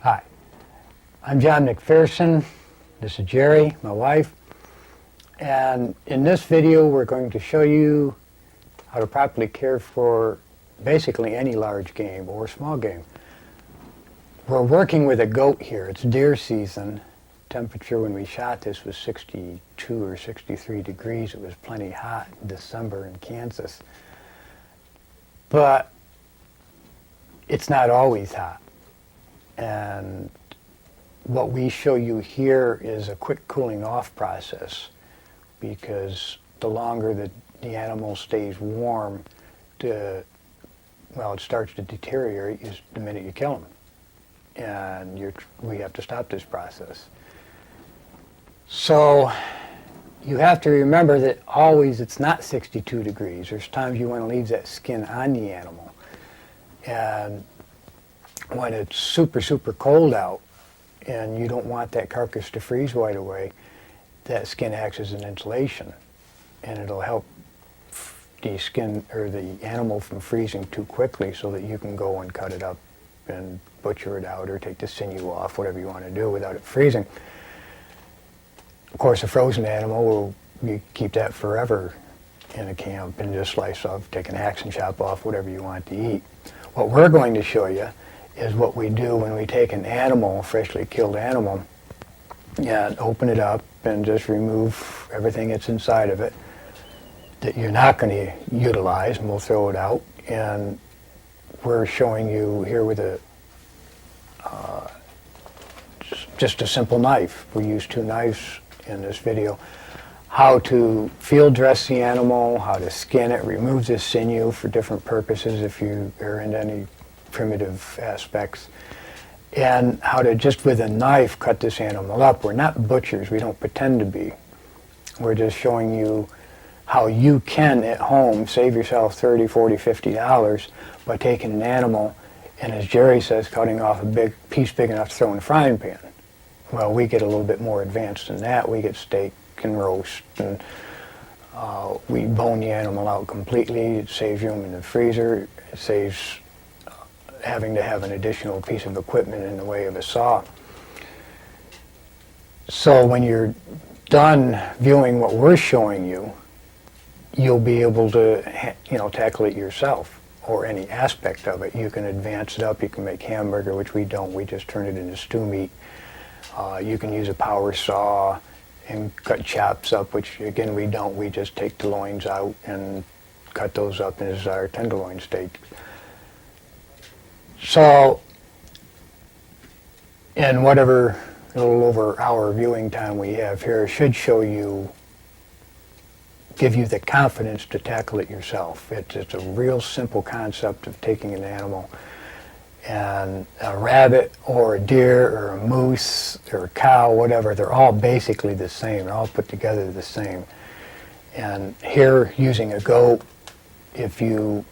Hi, I'm John McPherson. This is Geri, my wife. And in this video, we're going to show you how to properly care for basically any large game or small game. We're working with a goat here. It's deer season. Temperature when we shot this was 62 or 63 degrees. It was plenty hot in December in Kansas. But it's not always hot. And what we show you here is a quick cooling off process, because the longer the animal stays warm, it starts to deteriorate the minute you kill them. And we have to stop this process. So you have to remember that always it's not 62 degrees. There's times you want to leave that skin on the animal. And when it's super, super cold out and you don't want that carcass to freeze right away, that skin acts as an insulation, and it'll help the skin or the animal from freezing too quickly, so that you can go and cut it up and butcher it out or take the sinew off, whatever you want to do without it freezing. Of course, a frozen animal, you keep that forever in a camp and just slice off, take an axe and chop off whatever you want to eat. What we're going to show you is what we do when we take an animal, a freshly killed animal, and open it up and just remove everything that's inside of it that you're not going to utilize, and we'll throw it out. And we're showing you here with just a simple knife. We use 2 knives in this video. How to field dress the animal, how to skin it, remove the sinew for different purposes if you are into any primitive aspects, and how to just with a knife cut this animal up. We're not butchers, we don't pretend to be. We're just showing you how you can at home save yourself $30, $40, $50 by taking an animal and, as Geri says, cutting off a big piece big enough to throw in a frying pan. Well, we get a little bit more advanced than that. We get steak and roast, and we bone the animal out completely. It saves room in the freezer. It saves having to have an additional piece of equipment in the way of a saw. So when you're done viewing what we're showing you, you'll be able to tackle it yourself, or any aspect of it. You can advance it up. You can make hamburger, which we don't. We just turn it into stew meat. You can use a power saw and cut chops up, which again we don't. We just take the loins out and cut those up as our tenderloin steak. So, in whatever little over hour viewing time we have here, should show you, give you the confidence to tackle it yourself. It's a real simple concept of taking an animal, and a rabbit or a deer or a moose or a cow, whatever, they're all basically the same. They're all put together the same. And here, using a goat, if you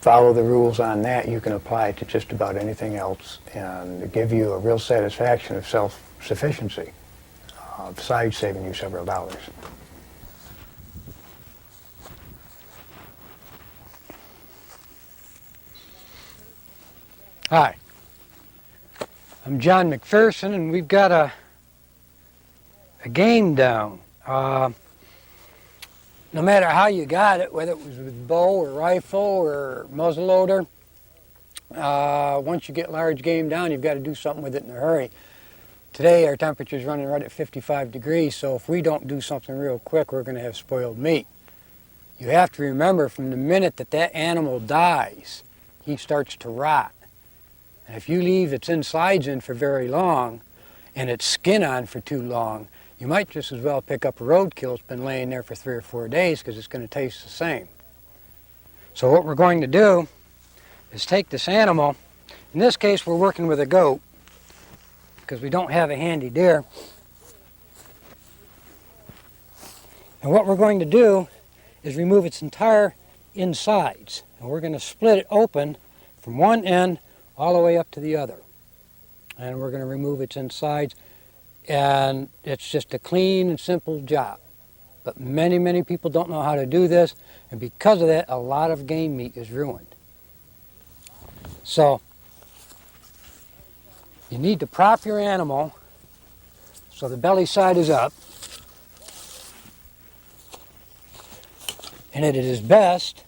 follow the rules on that, you can apply it to just about anything else and give you a real satisfaction of self-sufficiency, besides saving you several dollars. Hi, I'm John McPherson, and we've got a game down. No matter how you got it, whether it was with bow or rifle or muzzleloader, once you get large game down, you've got to do something with it in a hurry. Today our temperature's running right at 55 degrees, so if we don't do something real quick, we're going to have spoiled meat. You have to remember, from the minute that animal dies, he starts to rot. And if you leave its insides in for very long and its skin on for too long, you might just as well pick up a roadkill that's been laying there for 3 or 4 days, because it's going to taste the same. So what we're going to do is take this animal. In this case, we're working with a goat because we don't have a handy deer. And what we're going to do is remove its entire insides. And we're going to split it open from one end all the way up to the other. And we're going to remove its insides. And it's just a clean and simple job. But many, many people don't know how to do this, and because of that, a lot of game meat is ruined. So, You need to prop your animal so the belly side is up. And it is best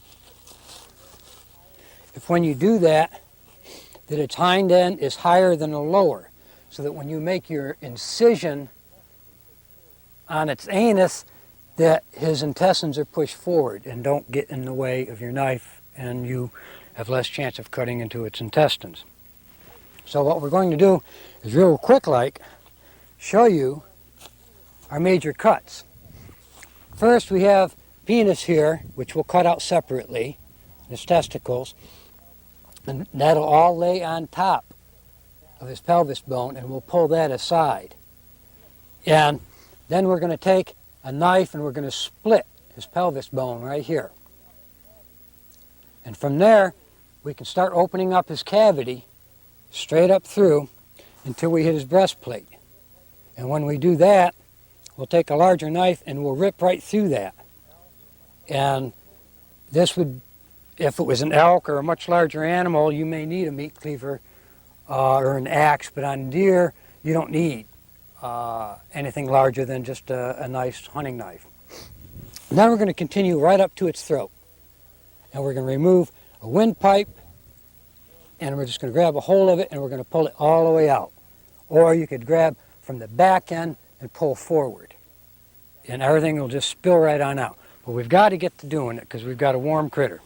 if when you do that, that its hind end is higher than the lower, so that when you make your incision on its anus, that his intestines are pushed forward and don't get in the way of your knife, and you have less chance of cutting into its intestines. So what we're going to do is real quick like show you our major cuts. First we have penis here, which we'll cut out separately, his testicles, and that'll all lay on top of his pelvis bone, and we'll pull that aside. And then we're going to take a knife and we're going to split his pelvis bone right here. And from there, we can start opening up his cavity straight up through until we hit his breastplate. And when we do that, we'll take a larger knife and we'll rip right through that. And this would, if it was an elk or a much larger animal, you may need a meat cleaver or an axe, but on deer, you don't need anything larger than just a nice hunting knife. And then we're going to continue right up to its throat. And we're going to remove a windpipe, and we're just going to grab a hold of it, and we're going to pull it all the way out. Or you could grab from the back end and pull forward. And everything will just spill right on out. But we've got to get to doing it because we've got a warm critter.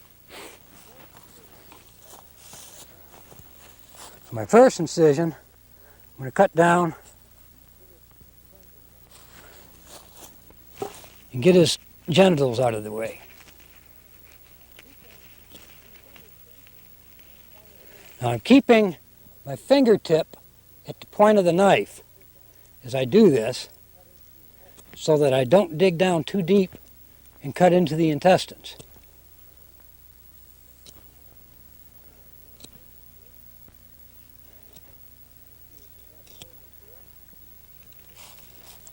For my first incision, I'm going to cut down and get his genitals out of the way. Now I'm keeping my fingertip at the point of the knife as I do this so that I don't dig down too deep and cut into the intestines.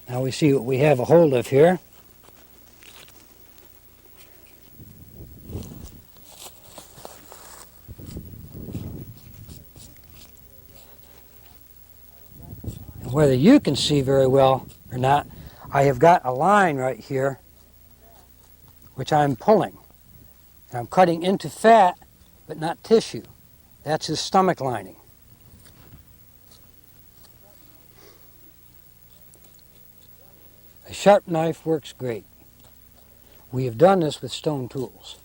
Now we see what we have a hold of here. And whether you can see very well or not, I have got a line right here which I'm pulling. And I'm cutting into fat, but not tissue. That's his stomach lining. A sharp knife works great. We have done this with stone tools.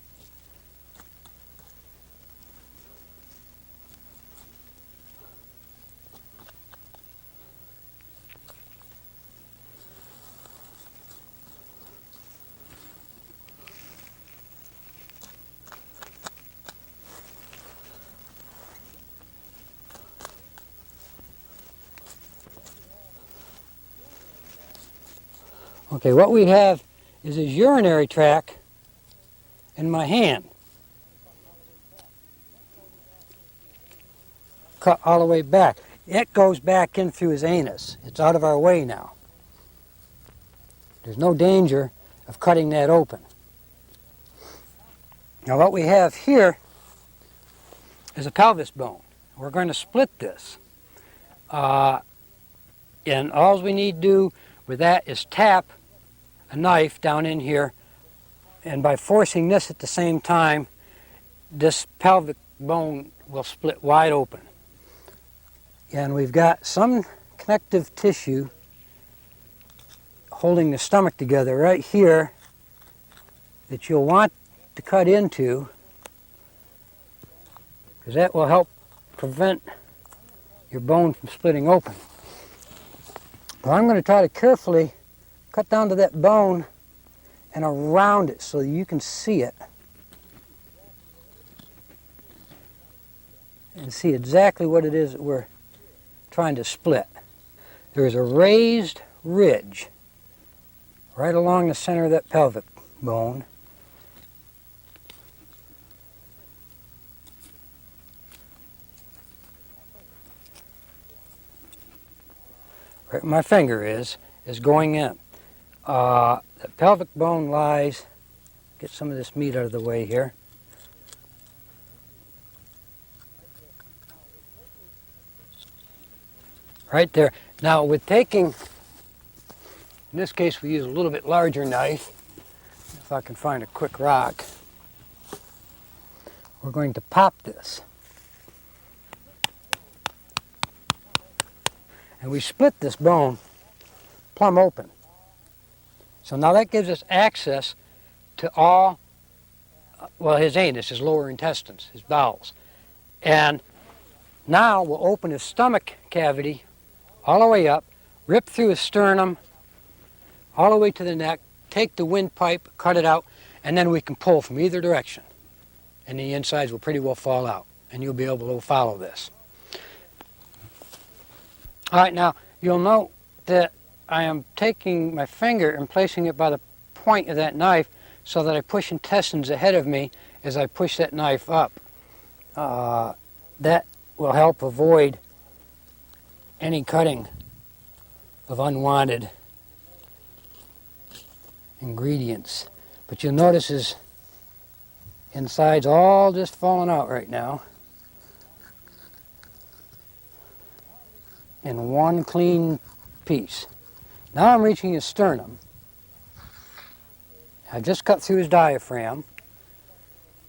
Okay, what we have is his urinary tract in my hand. Cut all the way back. It goes back in through his anus. It's out of our way now. There's no danger of cutting that open. Now what we have here is a pelvis bone. We're going to split this. And all we need to do with that is tap a knife down in here, and by forcing this at the same time, this pelvic bone will split wide open. And we've got some connective tissue holding the stomach together right here that you'll want to cut into, because that will help prevent your bone from splitting open. Well, I'm going to try to carefully cut down to that bone and around it so that you can see it and see exactly what it is that we're trying to split. There's a raised ridge right along the center of that pelvic bone. Right where my finger is going in. The pelvic bone lies, get some of this meat out of the way here. right there. Now with taking, in this case we use a little bit larger knife, if I can find a quick rock, we're going to pop this. And we split this bone plumb open. So now that gives us access to all, well, his anus, his lower intestines, his bowels. And now we'll open his stomach cavity all the way up, rip through his sternum, all the way to the neck, take the windpipe, cut it out, and then we can pull from either direction. And the insides will pretty well fall out, and you'll be able to follow this. All right, now you'll note that I am taking my finger and placing it by the point of that knife so that I push intestines ahead of me as I push that knife up. That will help avoid any cutting of unwanted ingredients. But you'll notice his inside's all just falling out right now in one clean piece. Now I'm reaching his sternum. I've just cut through his diaphragm,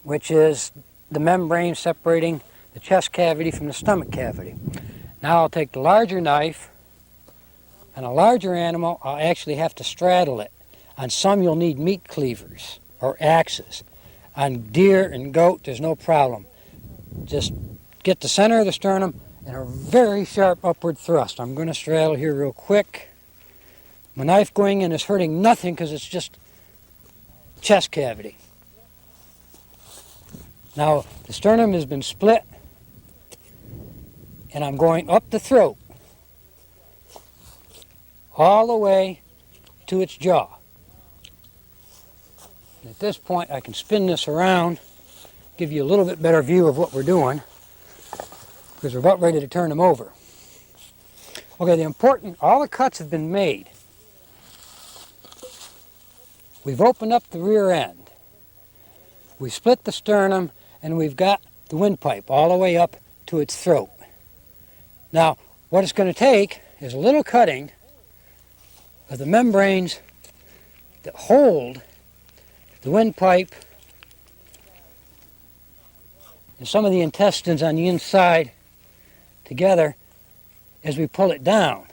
which is the membrane separating the chest cavity from the stomach cavity. Now I'll take the larger knife, and a larger animal, I'll actually have to straddle it. On some you'll need meat cleavers or axes. On deer and goat, there's no problem. Just get the center of the sternum and a very sharp upward thrust. I'm going to straddle here real quick. My knife going in is hurting nothing because it's just chest cavity. Now the sternum has been split and I'm going up the throat all the way to its jaw. And at this point I can spin this around, give you a little bit better view of what we're doing, because we're about ready to turn them over. Okay, all the cuts have been made. We've opened up the rear end. We split the sternum and we've got the windpipe all the way up to its throat. Now, what it's going to take is a little cutting of the membranes that hold the windpipe and some of the intestines on the inside together as we pull it down.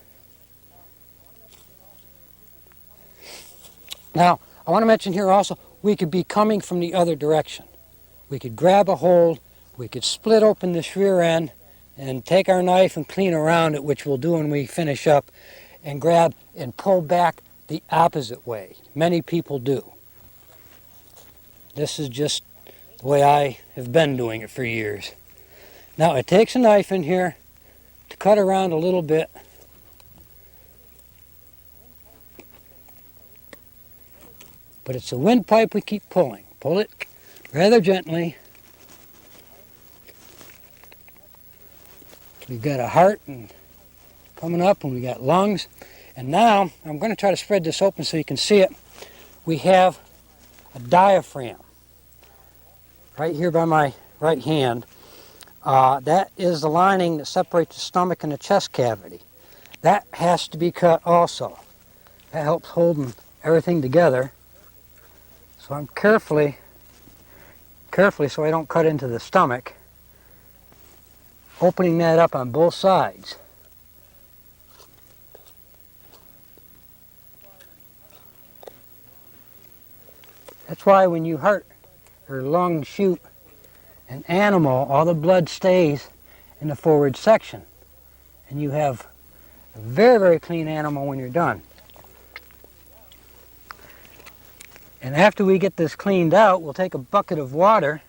Now, I want to mention here also, we could be coming from the other direction. We could grab a hold, we could split open this rear end and take our knife and clean around it, which we'll do when we finish up, and grab and pull back the opposite way. Many people do. This is just the way I have been doing it for years. Now it takes a knife in here to cut around a little bit. But it's a windpipe we keep pulling. Pull it rather gently. We've got a heart and coming up, and we got lungs. And now I'm going to try to spread this open so you can see it. We have a diaphragm right here by my right hand. That is the lining that separates the stomach and the chest cavity. That has to be cut also. That helps holding everything together. So I'm carefully so I don't cut into the stomach, opening that up on both sides. That's why when you heart or lung shoot an animal, all the blood stays in the forward section. And you have a very, very clean animal when you're done. And after we get this cleaned out, we'll take a bucket of water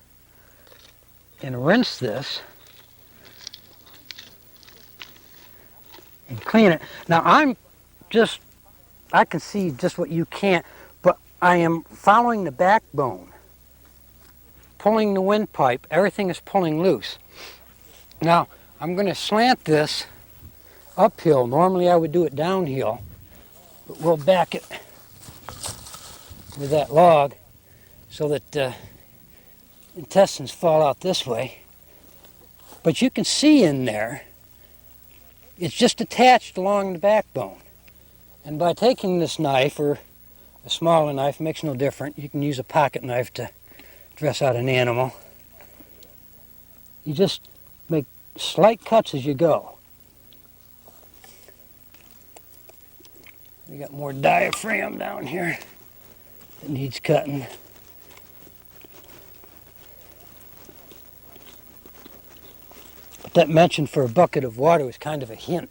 and rinse this and clean it. Now I can see just what you can't, but I am following the backbone, pulling the windpipe. Everything is pulling loose. Now I'm going to slant this uphill. Normally I would do it downhill, but we'll back it with that log so that the intestines fall out this way. But you can see in there It's just attached along the backbone. And by taking this knife, or a smaller knife, makes no difference. You can use a pocket knife to dress out an animal. You just make slight cuts as you go. We got more diaphragm down here that needs cutting. But that mention for a bucket of water was kind of a hint.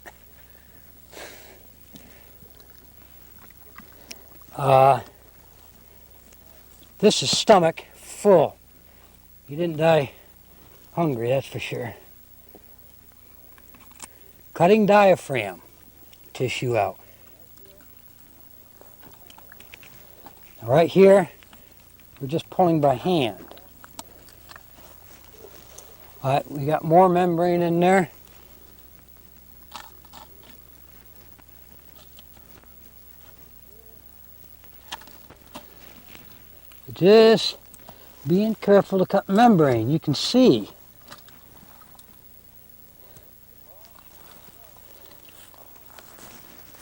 This is stomach full. He didn't die hungry, that's for sure. Cutting diaphragm tissue out. Now right here, we're just pulling by hand. All right, we got more membrane in there. Just being careful to cut membrane. You can see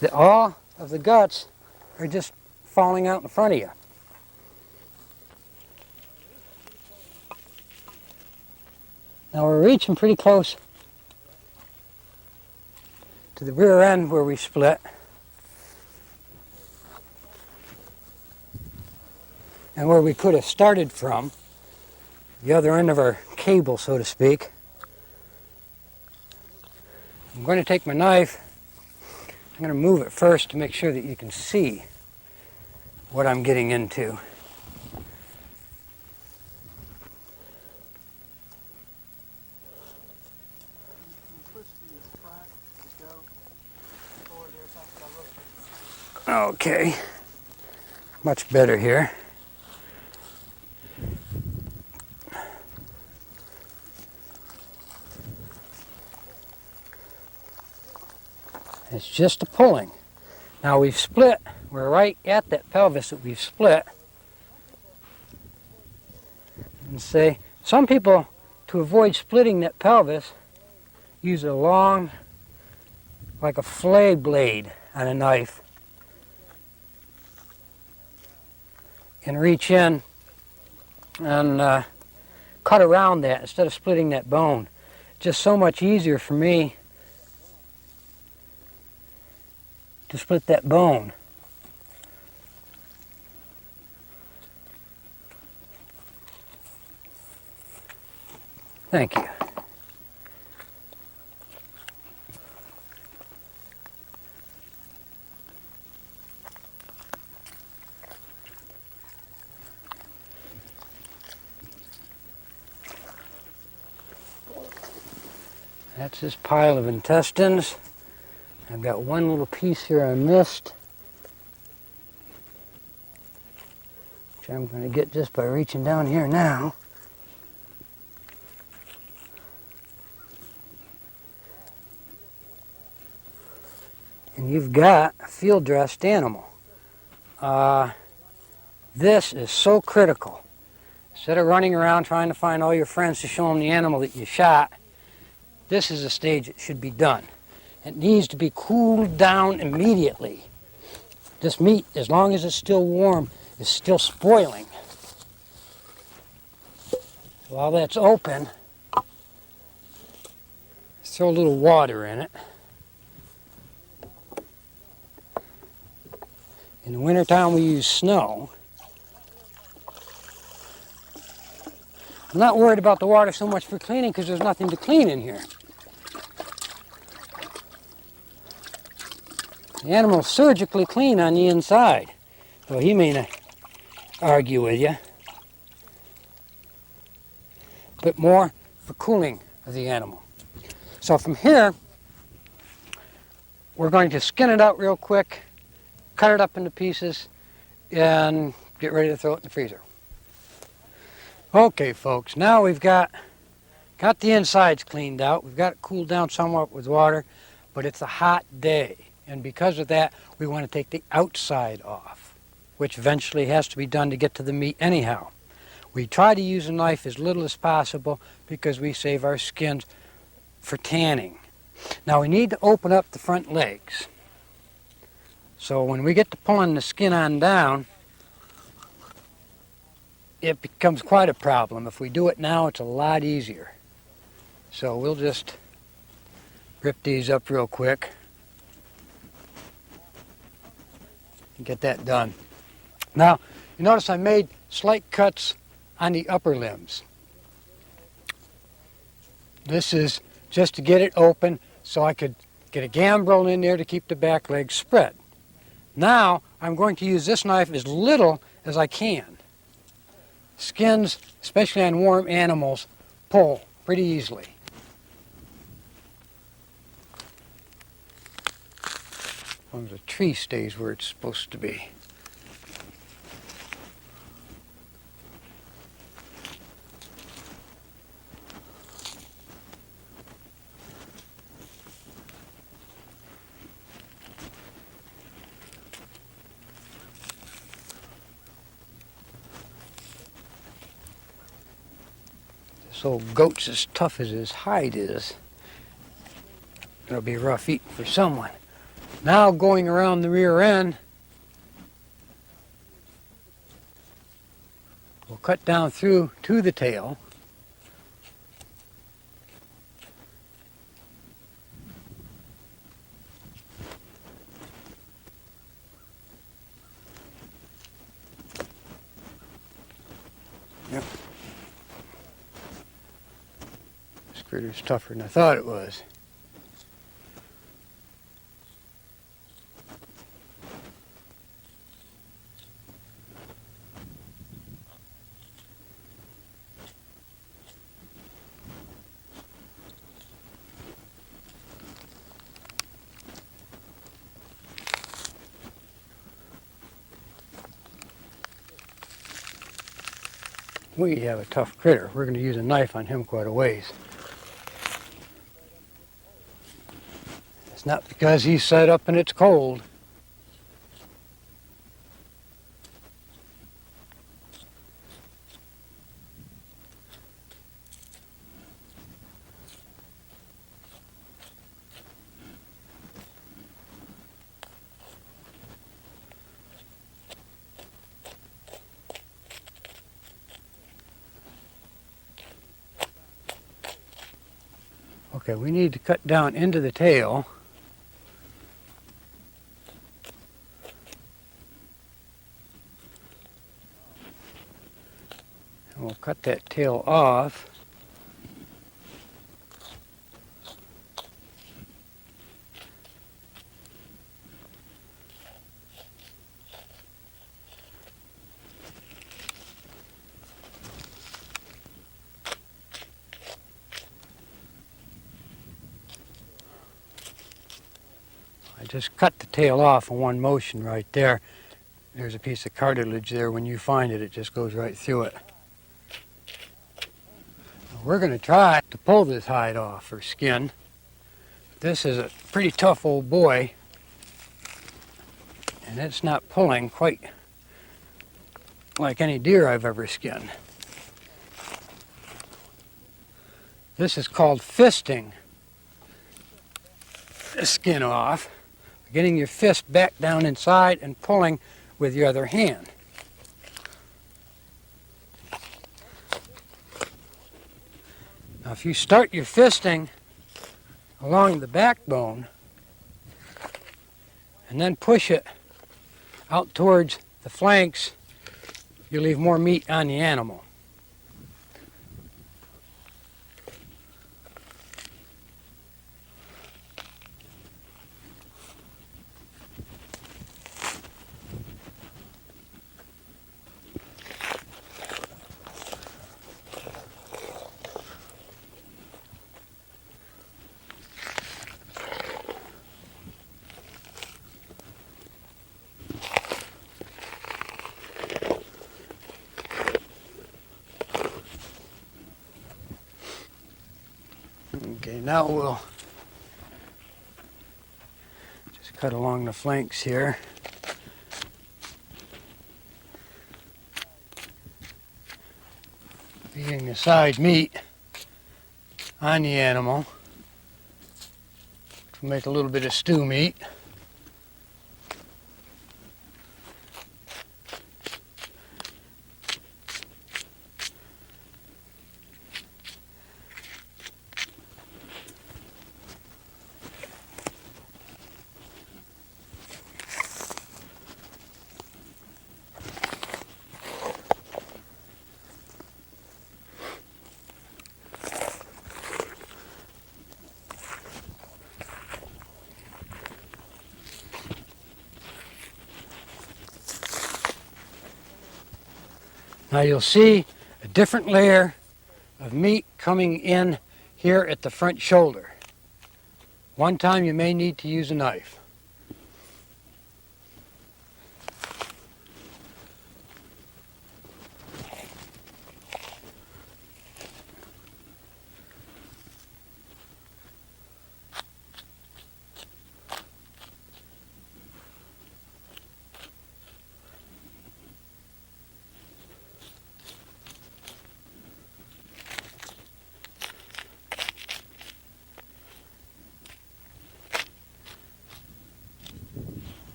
that all of the guts are just falling out in front of you. Now we're reaching pretty close to the rear end where we split. And where we could have started from, the other end of our cable, so to speak. I'm going to take my knife, I'm going to move it first to make sure that you can see what I'm getting into. Okay, much better here. It's just a pulling. Now we've split, we're right at that pelvis that we've split. And say, some people, to avoid splitting that pelvis, use a long, like a fillet blade on a knife, and reach in and cut around that instead of splitting that bone. Just so much easier for me to split that bone. Thank you. That's this pile of intestines. I've got one little piece here I missed, which I'm going to get just by reaching down here now. And you've got a field-dressed animal. This is so critical. Instead of running around trying to find all your friends to show them the animal that you shot, this is a stage that should be done. It needs to be cooled down immediately. This meat, as long as it's still warm, is still spoiling. While that's open, throw a little water in it. In the wintertime we use snow. I'm not worried about the water so much for cleaning because there's nothing to clean in here. The animal's surgically clean on the inside, though he may not argue with you. But more for cooling of the animal. So from here, we're going to skin it out real quick, cut it up into pieces, and get ready to throw it in the freezer. Okay, folks, now we've got the insides cleaned out. We've got it cooled down somewhat with water, but it's a hot day. And because of that, we want to take the outside off, which eventually has to be done to get to the meat anyhow. We try to use a knife as little as possible because we save our skins for tanning. Now we need to open up the front legs. So when we get to pulling the skin on down, it becomes quite a problem. If we do it now, it's a lot easier. So we'll just rip these up real quick and get that done. Now, you notice I made slight cuts on the upper limbs. This is just to get it open so I could get a gambrel in there to keep the back legs spread. Now, I'm going to use this knife as little as I can. Skins, especially on warm animals, pull pretty easily. As long as the tree stays where it's supposed to be. This old goat's as tough as his hide is. It'll be rough eating for someone. Now going around the rear end, we'll cut down through to the tail. Yep. This critter's tougher than I thought it was. We have a tough critter. We're going to use a knife on him quite a ways. It's not because he's set up and it's cold. Okay, we need to cut down into the tail. And we'll cut that tail off. I just cut the tail off in one motion right there. There's a piece of cartilage there. When you find it, it just goes right through it. We're going to try to pull this hide off, or skin. This is a pretty tough old boy, and it's not pulling quite like any deer I've ever skinned. This is called fisting the skin off. Getting your fist back down inside and pulling with your other hand. Now if you start your fisting along the backbone and then push it out towards the flanks, you leave more meat on the animal. Okay, now we'll just cut along the flanks here. Leaving the side meat on the animal. Make a little bit of stew meat. Now you'll see a different layer of meat coming in here at the front shoulder. One time you may need to use a knife.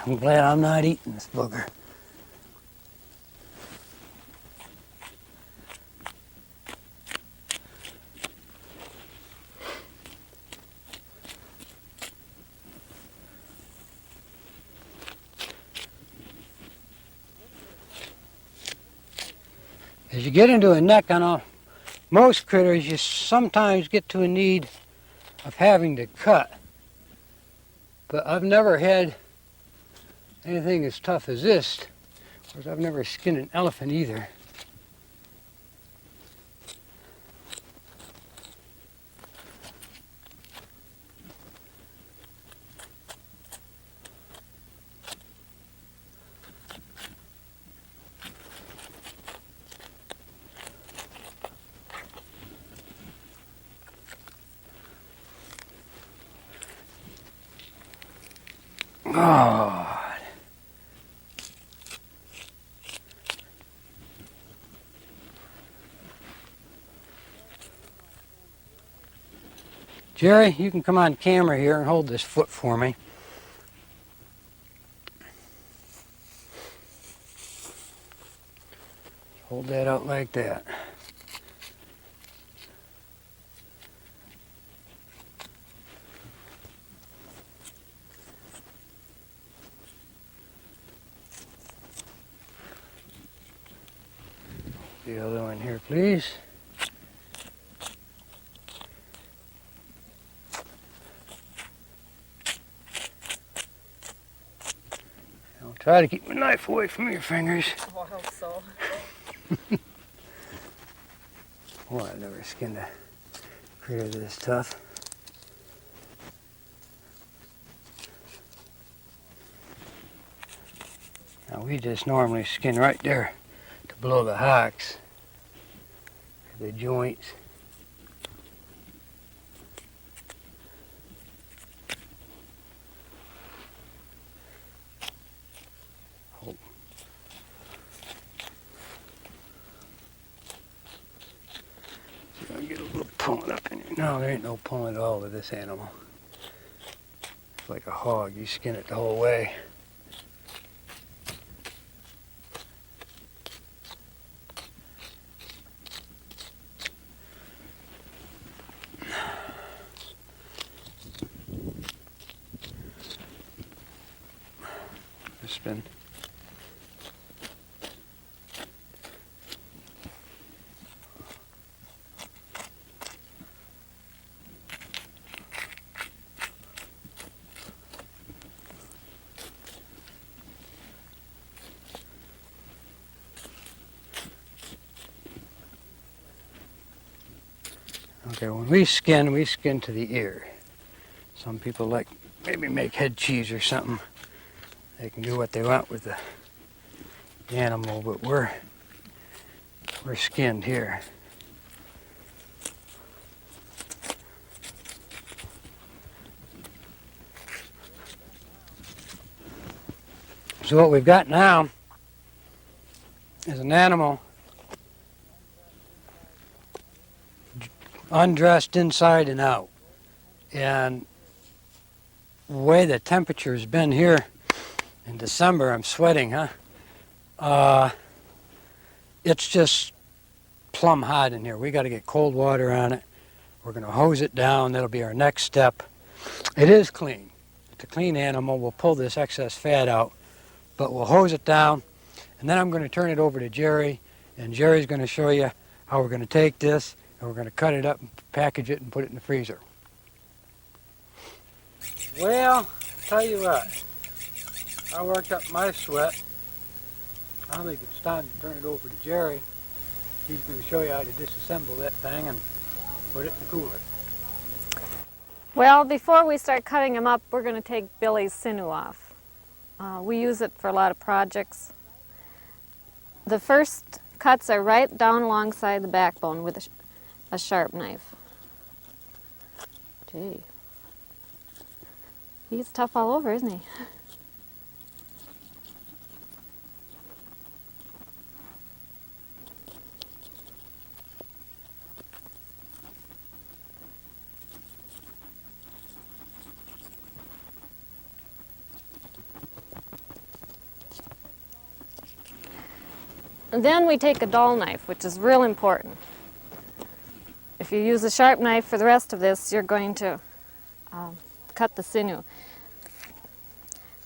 I'm glad I'm not eating this booger. As you get into a neck on most critters, you sometimes get to a need of having to cut. But I've never had anything as tough as this. Of course, I've never skinned an elephant either. God. Jerry, you can come on camera here and hold this foot for me. Hold that out like that. The other one here, please. I'll try to keep my knife away from your fingers. Oh, I hope so. Boy, I've never skinned a critter this tough. Now we just normally skin right there to below the hocks, the joints. Oh. See, I'll get a little pulling up in here. No, there ain't no pulling at all with this animal. It's like a hog, you skin it the whole way. Spin. Okay, when we skin to the ear. Some people like maybe make head cheese or something. They can do what they want with the animal, but we're skinned here. So what we've got now is an animal undressed inside and out. And the way the temperature's been here in December, I'm sweating, huh? It's just plumb hot in here. We got to get cold water on it. We're going to hose it down. That'll be our next step. It is clean. It's a clean animal. We'll pull this excess fat out, but we'll hose it down, and then I'm going to turn it over to Geri, and Geri's going to show you how we're going to take this, and we're going to cut it up and package it and put it in the freezer. Well, tell you what, I worked up my sweat. I think it's time to turn it over to Geri. He's going to show you how to disassemble that thing and put it in the cooler. Well, before we start cutting them up, we're going to take Billy's sinew off. We use it for a lot of projects. The first cuts are right down alongside the backbone with a sharp knife. Gee. He's tough all over, isn't he? And then we take a dull knife, which is real important. If you use a sharp knife for the rest of this, you're going to cut the sinew.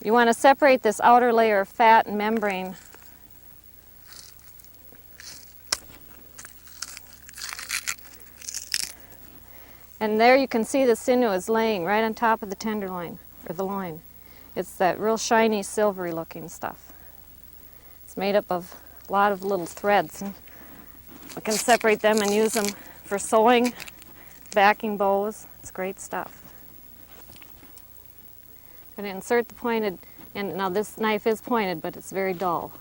You want to separate this outer layer of fat and membrane. And there you can see the sinew is laying right on top of the tenderloin, or the loin. It's that real shiny, silvery looking stuff. It's made up of a lot of little threads, and we can separate them and use them for sewing, backing bows. It's great stuff. I'm going to insert the pointed, and now this knife is pointed, but it's very dull.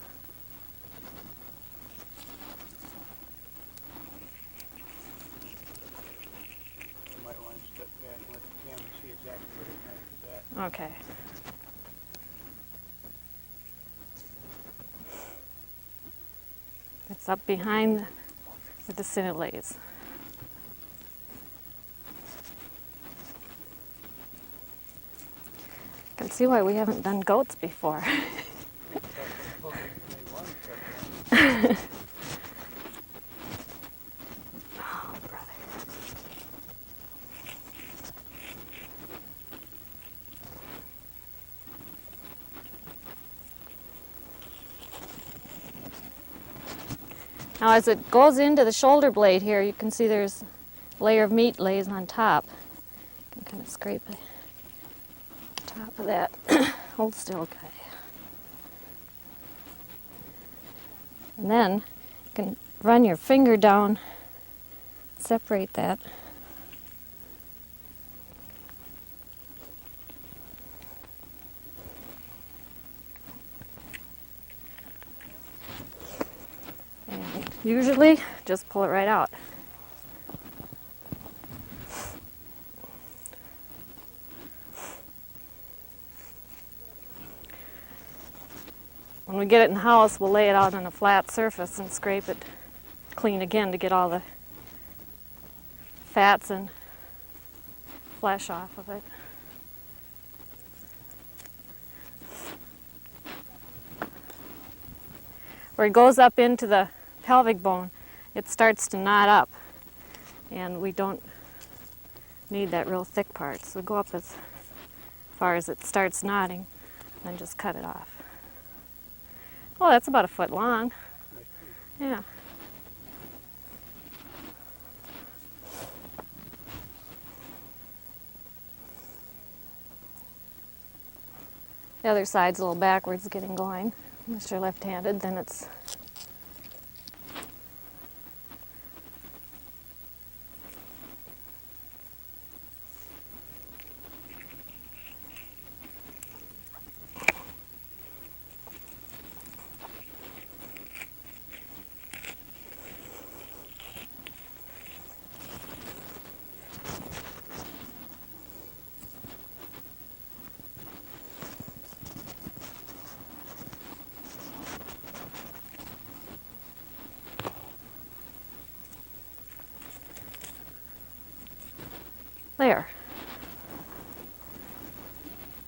You might want to step back and let the camera see exactly where the knife is at. Okay. It's up behind where the sinew lays. I can see why we haven't done goats before. Oh, brother. Now as it goes into the shoulder blade here, you can see there's a layer of meat lays on top. You can kind of scrape the top of that. Hold still, okay. And then you can run your finger down, separate that. And usually just pull it right out. When we get it in the house, we'll lay it out on a flat surface and scrape it clean again to get all the fats and flesh off of it. Where it goes up into the pelvic bone, it starts to knot up, and we don't need that real thick part. So we go up as far as it starts knotting, and then just cut it off. Oh, that's about 1 foot long. Yeah. The other side's a little backwards getting going. Unless you're left-handed, then it's There.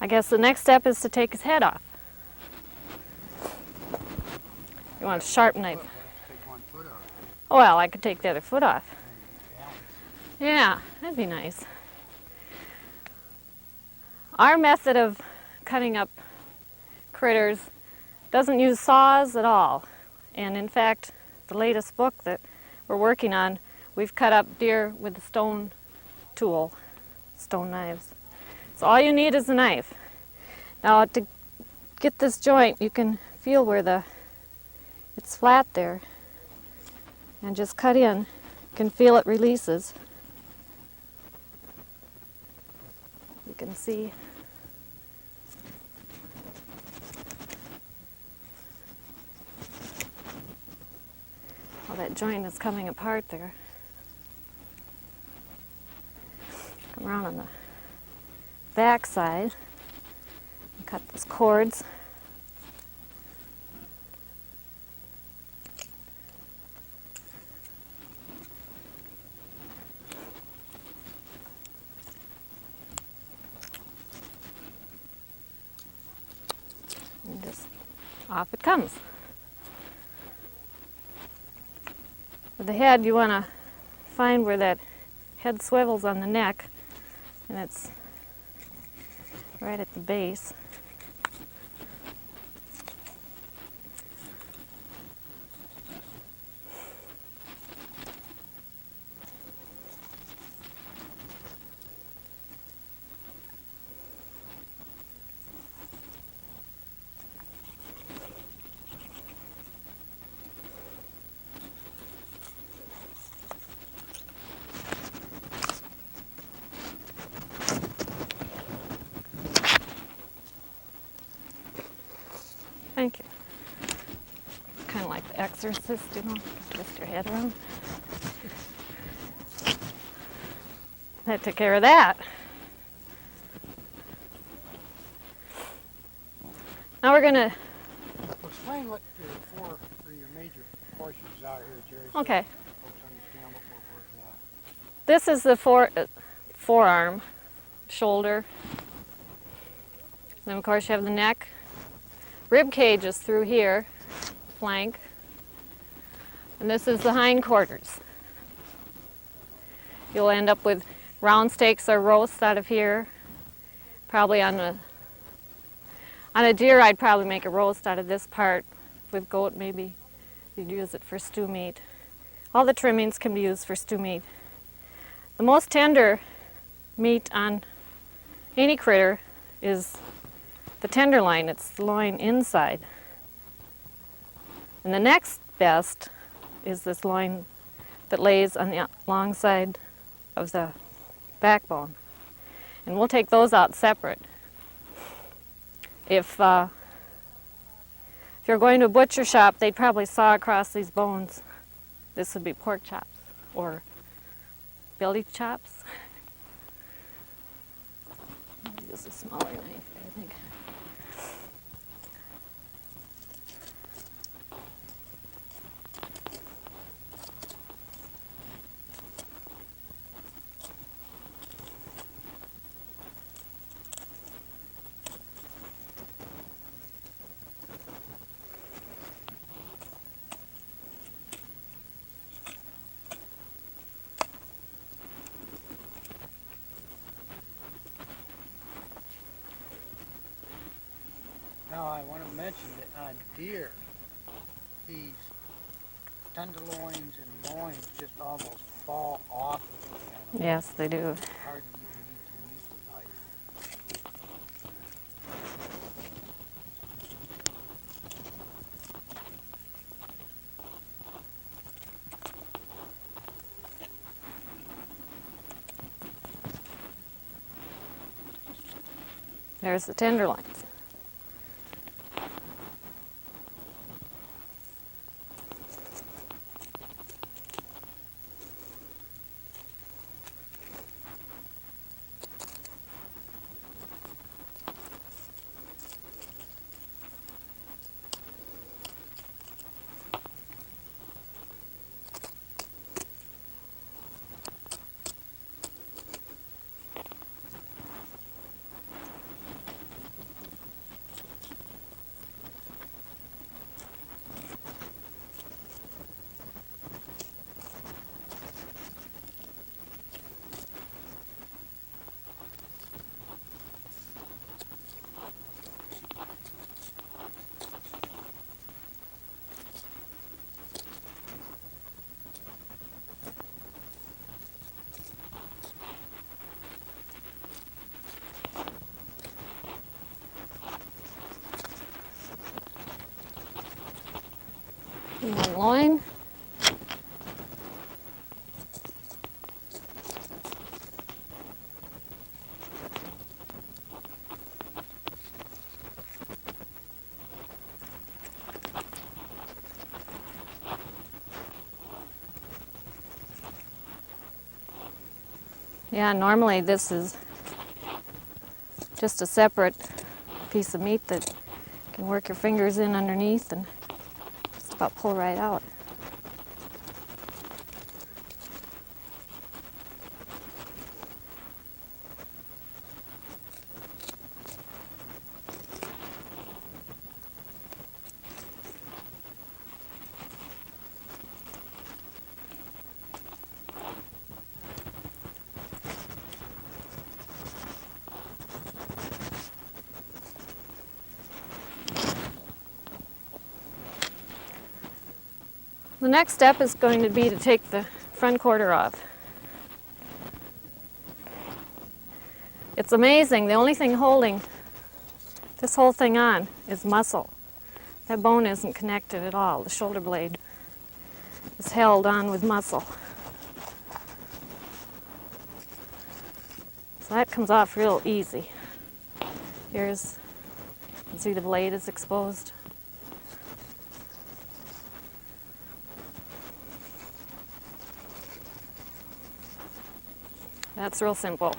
I guess the next step is to take his head off. You want a sharp knife? Take one foot out. Well, I could take the other foot off. Yeah, that'd be nice. Our method of cutting up critters doesn't use saws at all. And in fact, the latest book that we're working on, we've cut up deer with a stone tool, stone knives. So all you need is a knife. Now to get this joint, you can feel where it's flat there. And just cut in. You can feel it releases. You can see. How that joint is coming apart there. Come around on the back side and cut those cords. And just off it comes. With the head, you want to find where that head swivels on the neck, and it's right at the base. Thank you. Kind of like The Exorcist, you know, twist your head around. That took care of that. Now we're gonna. Explain what your major portions are here, Jerry. So Okay. folks understand what we're working on. This is the forearm, shoulder. Then of course you have the neck. Rib cage is through here, flank. And this is the hindquarters. You'll end up with round steaks or roasts out of here. Probably on a deer, I'd probably make a roast out of this part. With goat, maybe you'd use it for stew meat. All the trimmings can be used for stew meat. The most tender meat on any critter is the tenderloin. It's the loin inside. And the next best is this loin that lays on the long side of the backbone. And we'll take those out separate. If you're going to a butcher shop, they'd probably saw across these bones. This would be pork chops or belly chops. Use a smaller knife, I think. Now I want to mention that on deer, these tenderloins and loins just almost fall off of the animal. Yes, they do. Hardly even need to use the knife. There's the tenderloins. One loin. Yeah, normally this is just a separate piece of meat that you can work your fingers in underneath and just about pull right out. The next step is going to be to take the front quarter off. It's amazing, the only thing holding this whole thing on is muscle. That bone isn't connected at all. The shoulder blade is held on with muscle. So that comes off real easy. Here's, you can see the blade is exposed. That's real simple.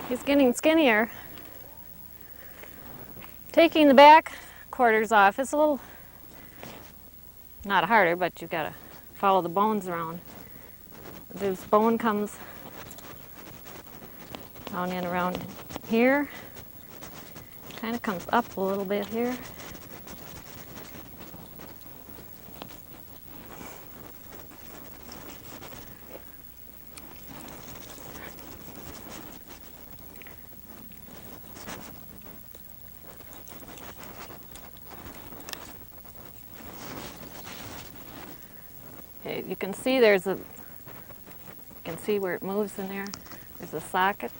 He's getting skinnier. Taking the back quarters off, it's a little not harder, but you've got to follow the bones around. This bone comes down in around here, kind of comes up a little bit here. Okay, you can see you can see where it moves in there. There's a socket.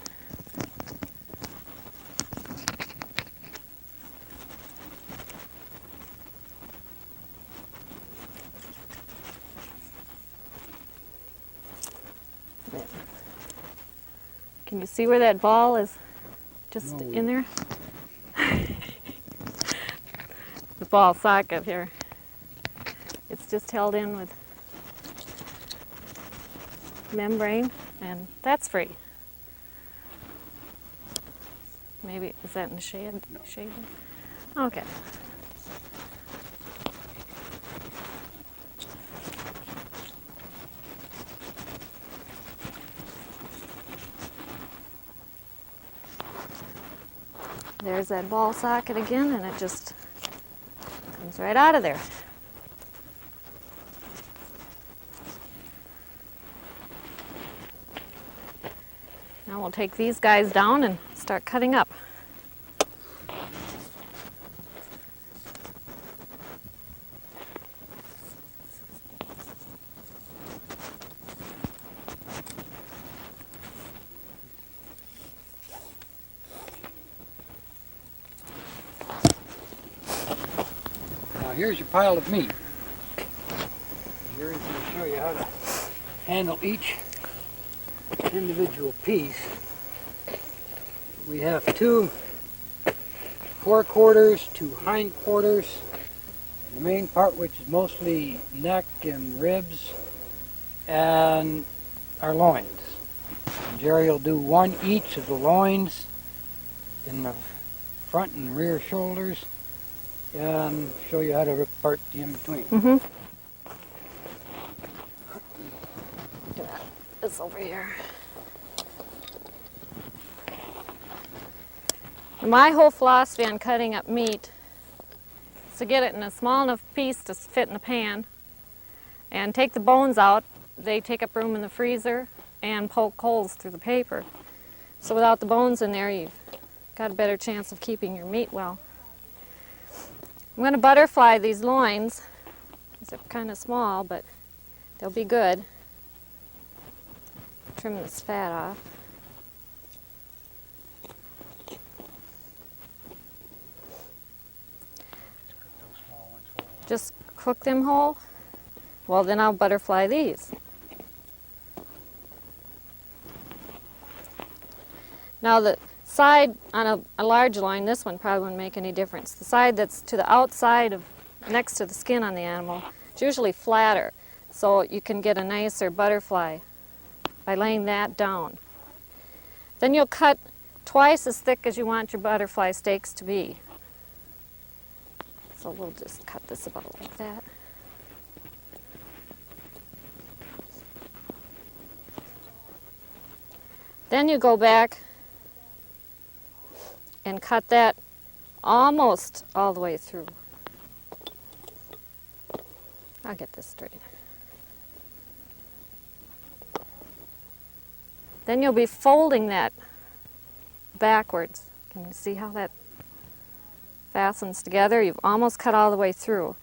There. Can you see where that ball is just in there? The ball socket here. It's just held in with membrane, and that's free. Maybe, is that in the shade? No. Shade? Okay. There's that ball socket again, and it just comes right out of there. Now we'll take these guys down and start cutting up. Now here's your pile of meat. Geri's going to show you how to handle each individual piece. We have 2 forequarters, 2 hindquarters, the main part, which is mostly neck and ribs, and our loins. And Geri will do 1 each of the loins in the front and rear shoulders, and show you how to rip apart the in-between. Mm-hmm. This over here. My whole philosophy on cutting up meat is to get it in a small enough piece to fit in the pan and take the bones out. They take up room in the freezer and poke holes through the paper. So without the bones in there, you've got a better chance of keeping your meat well. I'm going to butterfly these loins. They're kind of small, but they'll be good. Trim this fat off. Just cook them whole? Well, then I'll butterfly these. Now the side on a large loin, this one probably wouldn't make any difference. The side that's to the outside of, next to the skin on the animal, it's usually flatter, so you can get a nicer butterfly by laying that down. Then you'll cut twice as thick as you want your butterfly steaks to be. So we'll just cut this about like that. Then you go back and cut that almost all the way through. I'll get this straight. Then you'll be folding that backwards. Can you see how that fastens together? You've almost cut all the way through.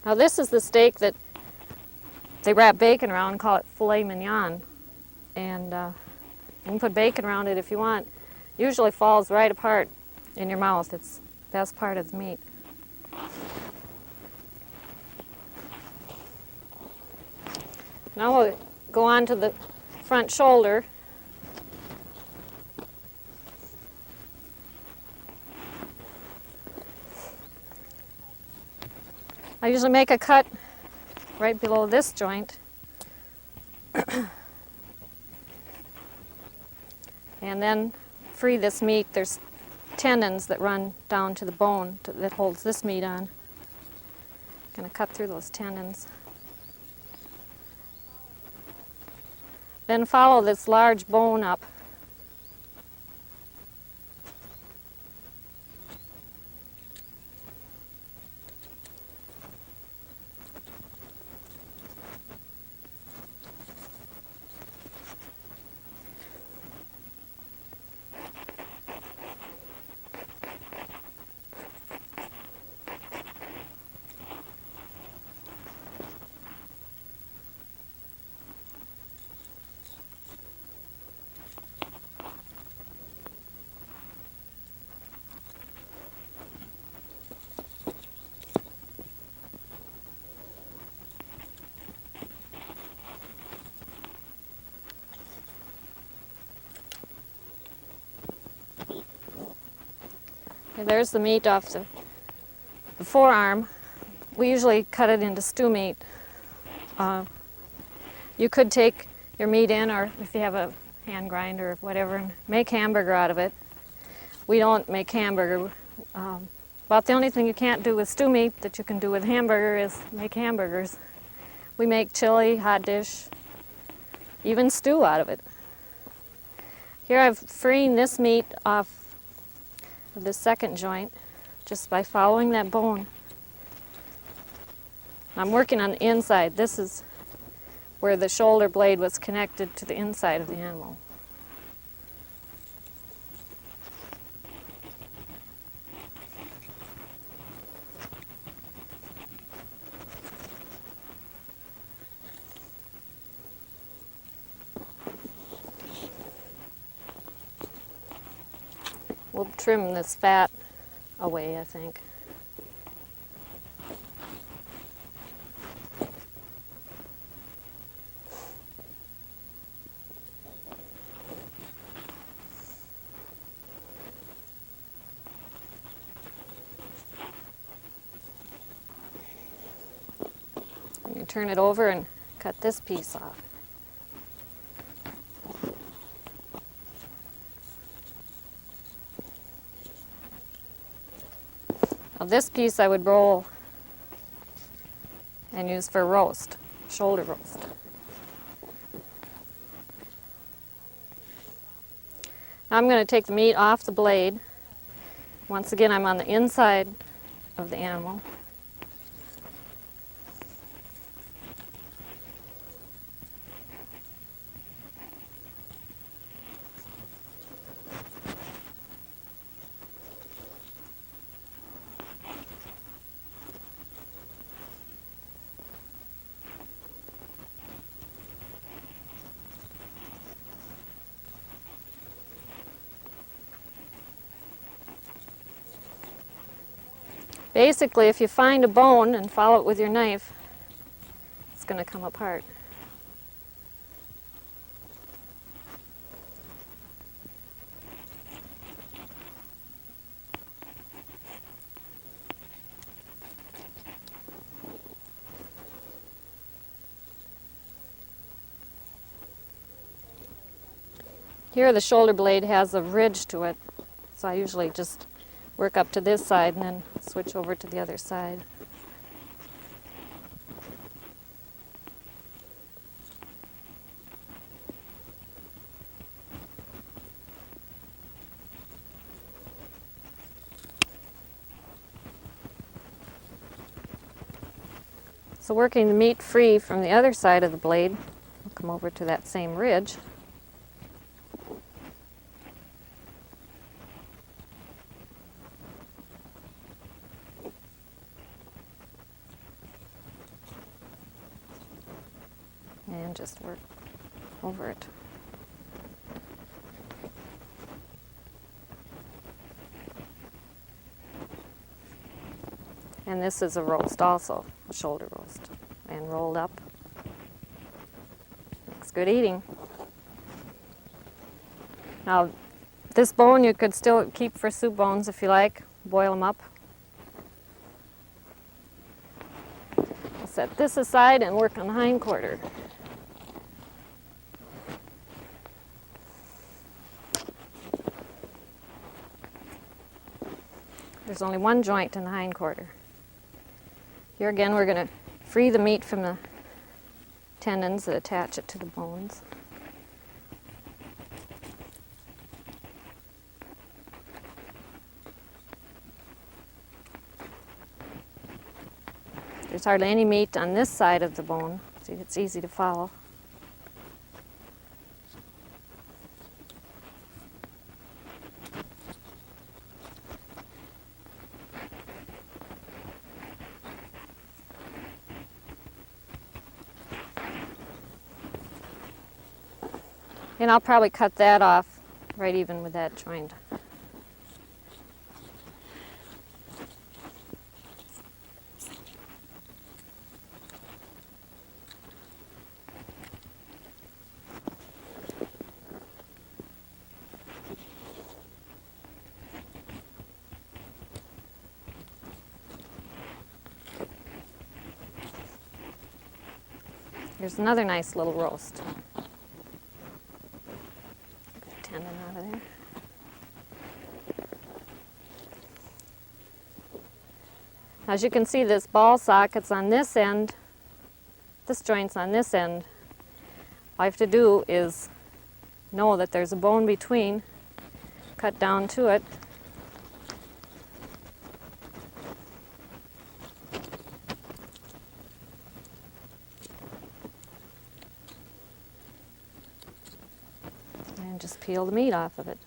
Now this is the steak that they wrap bacon around and call it filet mignon. And you can put bacon around it if you want. Usually falls right apart in your mouth. It's the best part of the meat. Now we'll go on to the front shoulder. I usually make a cut right below this joint. And then free this meat. There's tendons that run down to the bone that holds this meat on. Gonna cut through those tendons. Then follow this large bone up. Okay, there's the meat off the forearm. We usually cut it into stew meat. You could take your meat in, or if you have a hand grinder or whatever, and make hamburger out of it. We don't make hamburger. About the only thing you can't do with stew meat that you can do with hamburger is make hamburgers. We make chili, hot dish, even stew out of it. Here I've freeing this meat off of the second joint just by following that bone. I'm working on the inside. This is where the shoulder blade was connected to the inside of the animal. We'll trim this fat away, I think. You turn it over and cut this piece off. Now this piece I would roll and use for roast, shoulder roast. Now I'm going to take the meat off the blade. Once again, I'm on the inside of the animal. Basically, if you find a bone and follow it with your knife, it's going to come apart. Here the shoulder blade has a ridge to it, so I usually just work up to this side and then switch over to the other side. So working the meat free from the other side of the blade, I'll come over to that same ridge. And just work over it. And this is a roast also, a shoulder roast, and rolled up. Makes good eating. Now, this bone you could still keep for soup bones if you like, boil them up. I'll set this aside and work on the hind quarter. There's only one joint in the hind quarter. Here again, we're going to free the meat from the tendons that attach it to the bones. There's hardly any meat on this side of the bone, so it's easy to follow. And I'll probably cut that off right even with that joint. Here's another nice little roast. Tendon out of there. As you can see, this ball socket's on this end. This joint's on this end. All I have to do is know that there's a bone between, cut down to it. And just peel the meat off of it.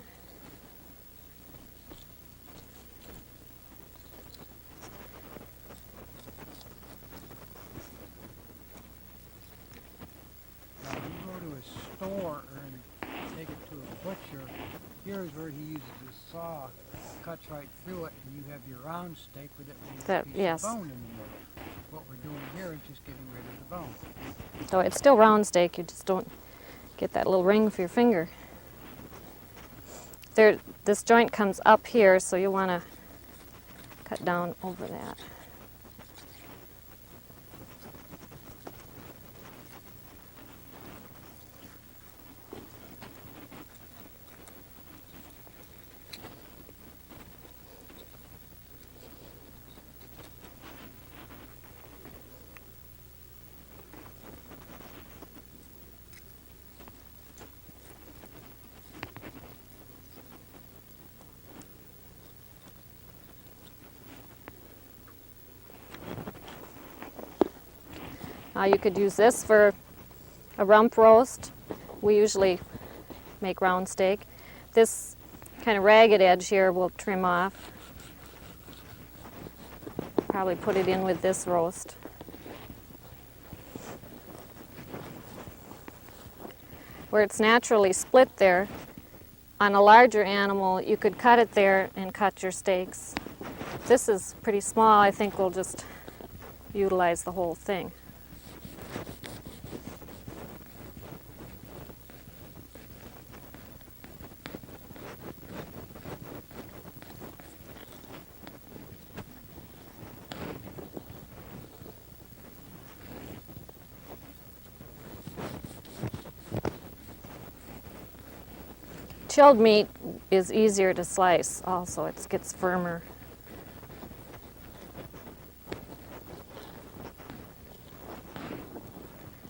Now, if you go to a store and take it to a butcher, here's where he uses his saw, cuts right through it, and you have your round steak with it with a piece Yes. of bone in the middle. What we're doing here is just getting rid of the bone. So it's still round steak, you just don't get that little ring for your finger. This joint comes up here, so you want to cut down over that. You could use this for a rump roast. We usually make round steak. This kind of ragged edge here we'll trim off. Probably put it in with this roast. Where it's naturally split there, on a larger animal, you could cut it there and cut your steaks. This is pretty small. I think we'll just utilize the whole thing. Chilled meat is easier to slice also. It gets firmer.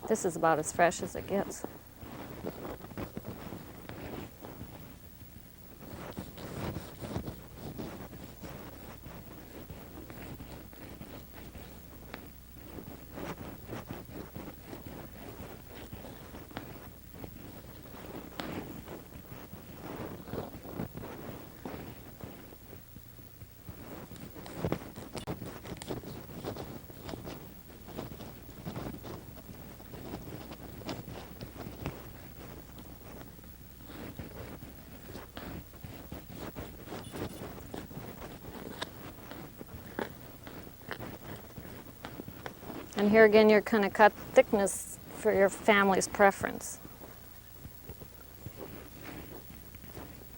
This is about as fresh as it gets. And here again, you're going to cut thickness for your family's preference.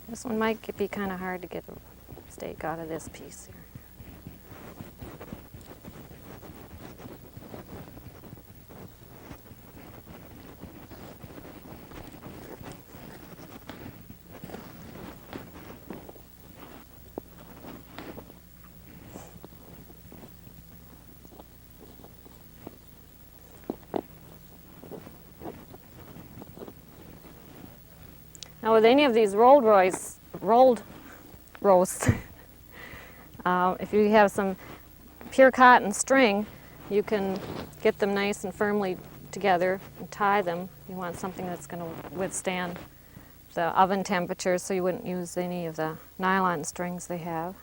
This one might be kind of hard to get a steak out of this piece here. Now with any of these rolled roasts, if you have some pure cotton string, you can get them nice and firmly together and tie them. You want something that's going to withstand the oven temperature, so you wouldn't use any of the nylon strings they have.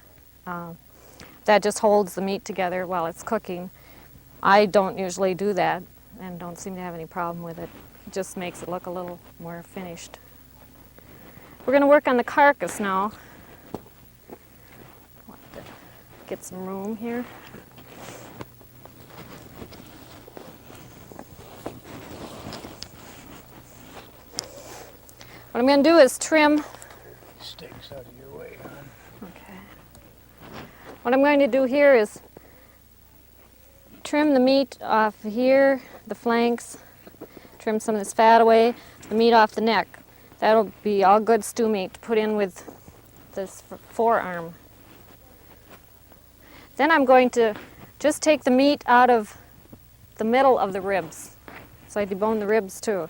That just holds the meat together while it's cooking. I don't usually do that and don't seem to have any problem with it. It just makes it look a little more finished. We're going to work on the carcass now. Get some room here. What I'm going to do is trim. Stakes out of your way, hon. Okay. What I'm going to do here is trim the meat off here, the flanks, trim some of this fat away, the meat off the neck. That'll be all good stew meat to put in with this forearm. Then I'm going to just take the meat out of the middle of the ribs. So I debone the ribs too.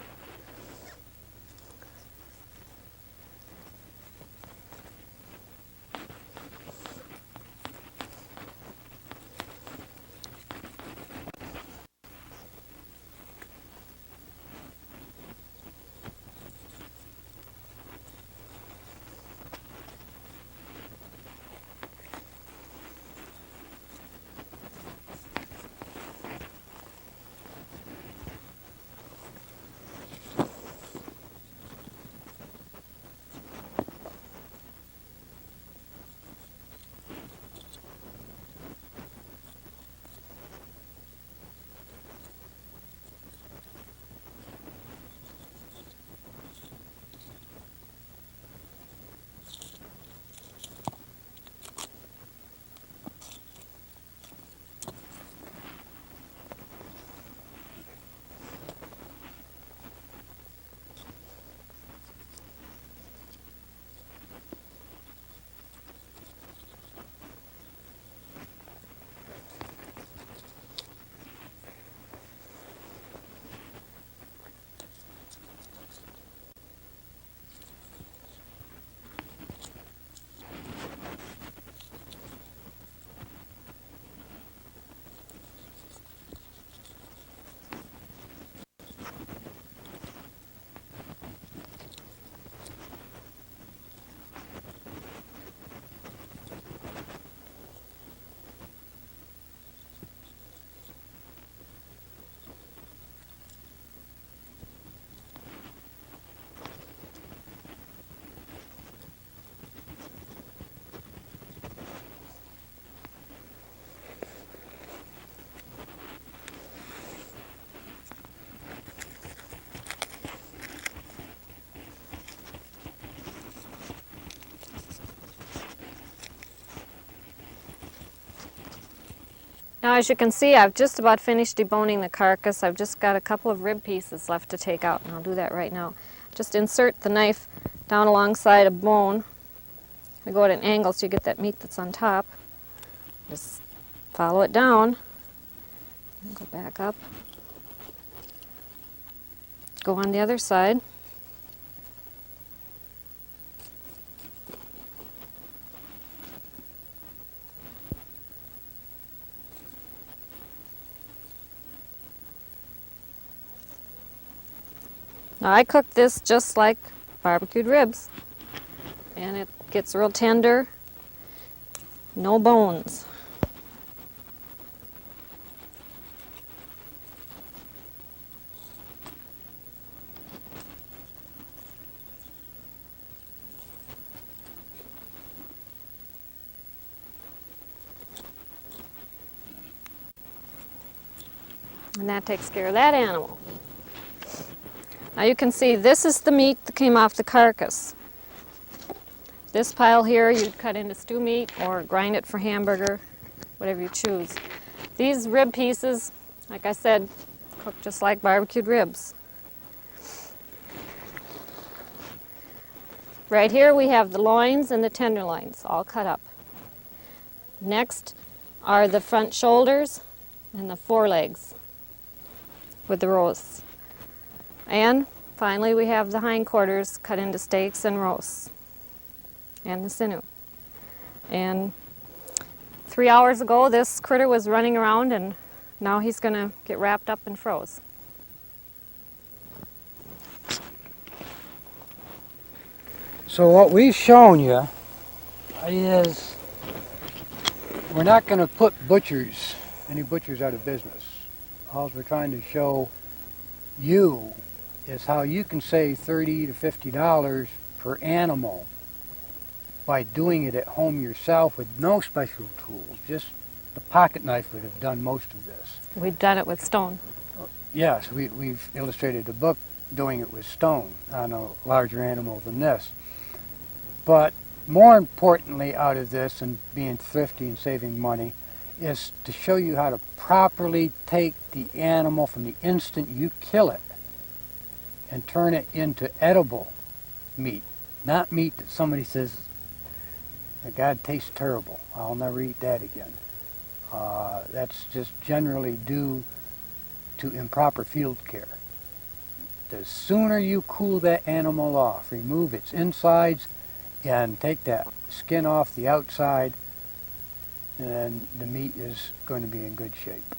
Now as you can see, I've just about finished deboning the carcass. I've just got a couple of rib pieces left to take out, and I'll do that right now. Just insert the knife down alongside a bone. I go at an angle so you get that meat that's on top. Just follow it down. Go back up. Go on the other side. Now I cook this just like barbecued ribs, and it gets real tender, no bones. And that takes care of that animal. Now you can see this is the meat that came off the carcass. This pile here you'd cut into stew meat or grind it for hamburger, whatever you choose. These rib pieces, like I said, cook just like barbecued ribs. Right here we have the loins and the tenderloins all cut up. Next are the front shoulders and the forelegs with the roasts. And finally we have the hindquarters cut into steaks and roasts, and the sinew. And 3 hours ago this critter was running around, and now he's going to get wrapped up and froze. So what we've shown you is we're not going to put any butchers out of business. All we're trying to show you is how you can save $30 to $50 per animal by doing it at home yourself with no special tools. Just the pocket knife would have done most of this. We've done it with stone. Yes, we've illustrated the book doing it with stone on a larger animal than this. But more importantly out of this, and being thrifty and saving money, is to show you how to properly take the animal from the instant you kill it and turn it into edible meat. Not meat that somebody says, God, tastes terrible, I'll never eat that again. That's just generally due to improper field care. The sooner you cool that animal off, remove its insides, and take that skin off the outside, then the meat is going to be in good shape.